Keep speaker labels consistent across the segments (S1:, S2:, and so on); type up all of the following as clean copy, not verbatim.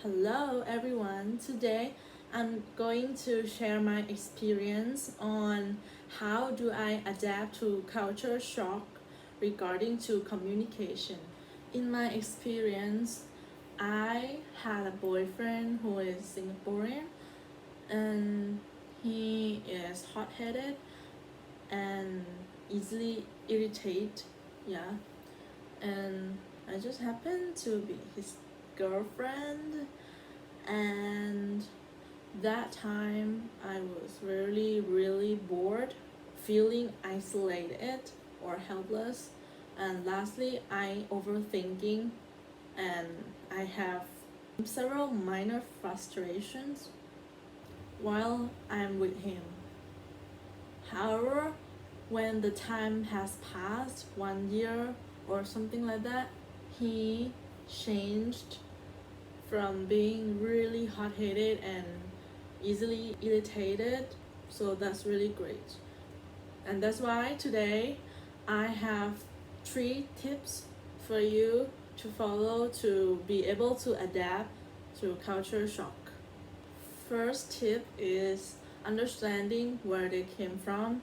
S1: Hello everyone. Today I'm going to share my experience on how do I adapt to culture shock regarding to communication. In my experience, I had a boyfriend who is Singaporean and he is hot-headed and easily irritated. Yeah. And I just happened to be his girlfriend, and that time I was really bored, feeling isolated or helpless, and lastly I overthinking, and I have several minor frustrations while I'm with him. However, when the time has passed 1 year or something like that, he changed from being really hot-headed and easily irritated. So that's really great. And that's why today I have 3 tips for you to follow to be able to adapt to culture shock. First tip is understanding where they came from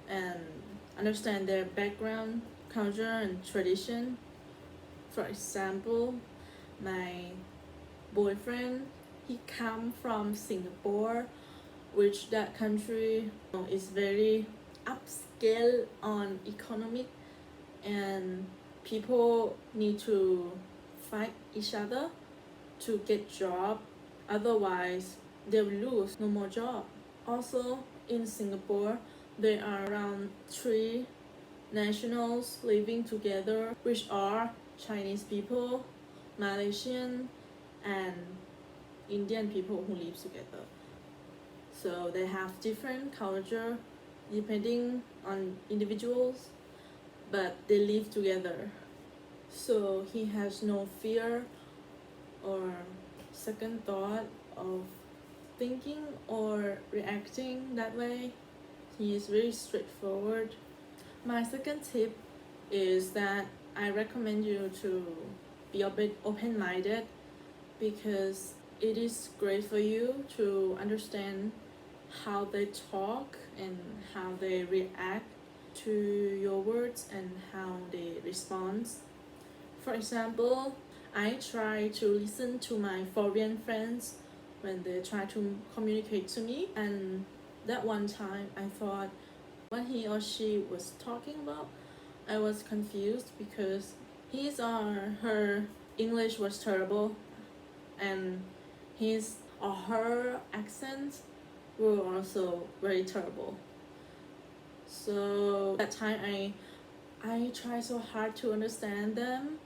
S1: and understand their background, culture, and tradition. For example, my boyfriend, he come from Singapore, which that country is very upscale on economic, and people need to fight each other to get job, otherwise they will lose no more job. Also in Singapore, there are around 3 nationals living together, which are Chinese people, Malaysian, and Indian people who live together. So they have different culture depending on individuals, but they live together. So he has no fear or second thought of thinking or reacting that way. He is very straightforward. My second tip is that I recommend you to be a bit open-minded, because it is great for you to understand how they talk and how they react to your words and how they respond. For example, I try to listen to my foreign friends when they try to communicate to me, and that one time I thought what he or she was talking about, I was confused because his or her English was terrible, and his or her accents were also very terrible. So that time I try so hard to understand them,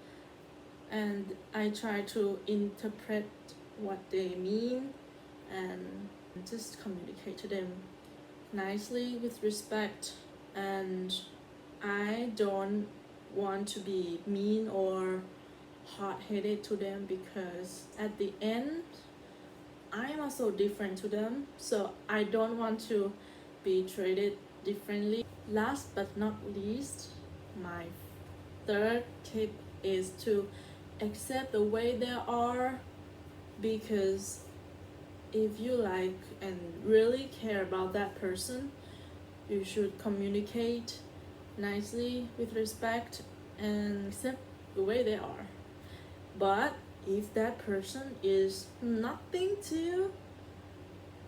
S1: and I try to interpret what they mean and just communicate to them nicely with respect. And I don't want to be mean or hot-headed to them, because at the end I'm also different to them, so I don't want to be treated differently. Last but not least, my third tip is to accept the way they are, because if you like and really care about that person, you should communicate nicely with respect and accept the way they are. But if that person is nothing to you,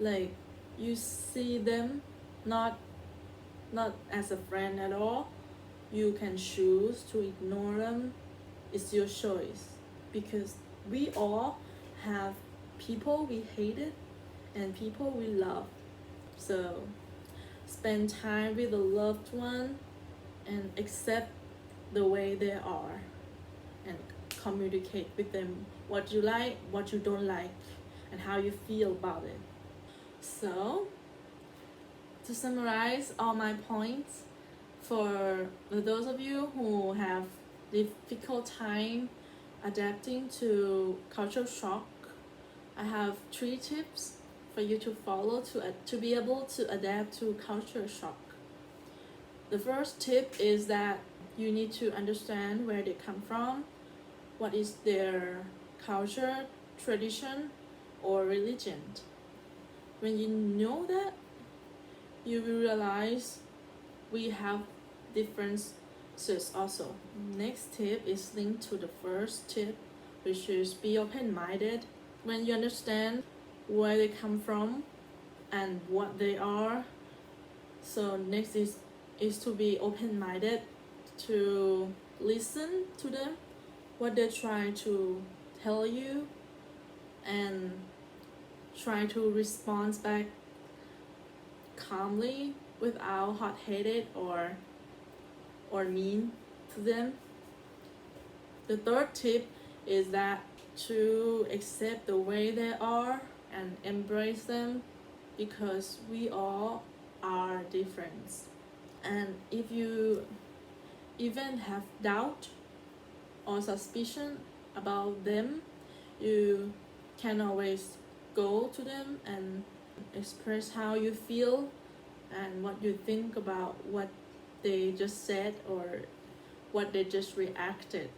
S1: like you see them not as a friend at all, you can choose to ignore them. It's your choice, because we all have people we hated and people we love. So spend time with a loved one and accept the way they are, and communicate with them what you like, what you don't like, and how you feel about it. So to summarize all my points, for those of you who have difficult time adapting to cultural shock, I have 3 tips for you to follow to be able to adapt to culture shock. The first tip is that you need to understand where they come from, what is their culture, tradition, or religion. When you know that, you will realize we have differences also. Next tip is linked to the first tip, which is be open-minded. When you understand where they come from and what they are, so next is to be open-minded, to listen to them, what they're trying to tell you, and try to respond back calmly without hot-headed or mean to them. The third tip is that to accept the way they are and embrace them, because we all are different. And if you even have doubt or suspicion about them, you can always go to them and express how you feel and what you think about what they just said or what they just reacted.